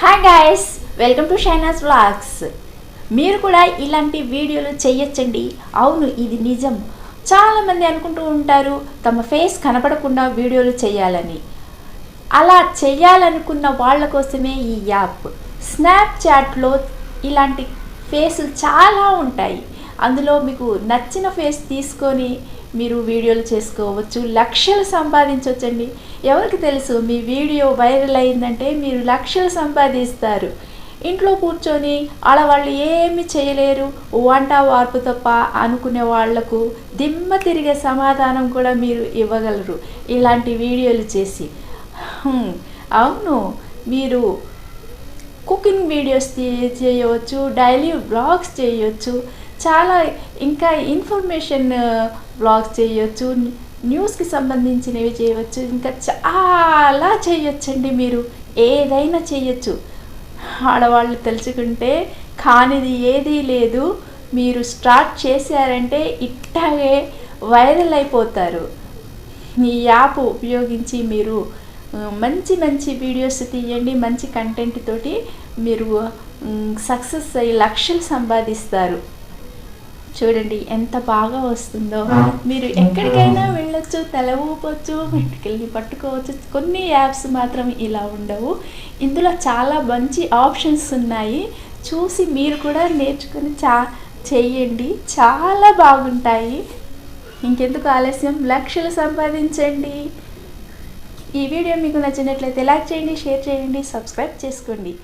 Hi guys, welcome to Shaina's vlogs. మీరు కూడా ఇలాంటి వీడియోలు చేయొచ్చండి. అవును, ఇది నిజం. చాలామంది అనుకుంటూ ఉంటారు తమ ఫేస్ కనపడకుండా వీడియోలు చేయాలని. అలా చేయాలనుకున్న వాళ్ళ కోసమే ఈ యాప్. స్నాప్చాట్లో ఇలాంటి ఫేసులు చాలా ఉంటాయి. అందులో మీకు నచ్చిన ఫేస్ తీసుకొని మీరు వీడియోలు చేసుకోవచ్చు, లక్షలు సంపాదించవచ్చండి. ఎవరికి తెలుసు, మీ వీడియో వైరల్ అయిందంటే మీరు లక్షలు సంపాదిస్తారు. ఇంట్లో కూర్చొని ఆడవాళ్ళు ఏమి చేయలేరు, వంట వార్పు తప్ప అనుకునే వాళ్లకు దిమ్మ తిరిగే సమాధానం కూడా మీరు ఇవ్వగలరు ఇలాంటి వీడియోలు చేసి. అవును, మీరు కుకింగ్ వీడియోస్ చేయవచ్చు, డైలీ బ్లాగ్స్ చేయవచ్చు, చాలా ఇంకా ఇన్ఫర్మేషన్ బ్లాగ్స్ చేయవచ్చు, న్యూస్కి సంబంధించినవి చేయవచ్చు, ఇంకా చాలా చేయొచ్చండి. మీరు ఏదైనా చేయొచ్చు. ఆడవాళ్ళు తెలుసుకుంటే కానిది ఏదీ లేదు. మీరు స్టార్ట్ చేశారంటే ఇట్టాగే వైరల్ అయిపోతారు. ఈ యాప్ ఉపయోగించి మీరు మంచి మంచి వీడియోస్ తీయండి. మంచి కంటెంట్ తోటి మీరు సక్సెస్ అయ్యి లక్షలు సంపాదిస్తారు. చూడండి ఎంత బాగా వస్తుందో. మీరు ఎక్కడికైనా వెళ్ళొచ్చు, తల ఊపొచ్చు, మెట్టుకెళ్ళి పట్టుకోవచ్చు. కొన్ని యాప్స్ మాత్రం ఇలా ఉండవు. ఇందులో చాలా మంచి ఆప్షన్స్ ఉన్నాయి. చూసి మీరు కూడా నేర్చుకుని చెయ్యండి, చాలా బాగుంటాయి. ఇంకెందుకు ఆలస్యం, లక్షలు సంపాదించండి. ఈ వీడియో మీకు నచ్చినట్లయితే లైక్ చేయండి, షేర్ చేయండి, సబ్స్క్రైబ్ చేసుకోండి.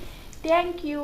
Thank you.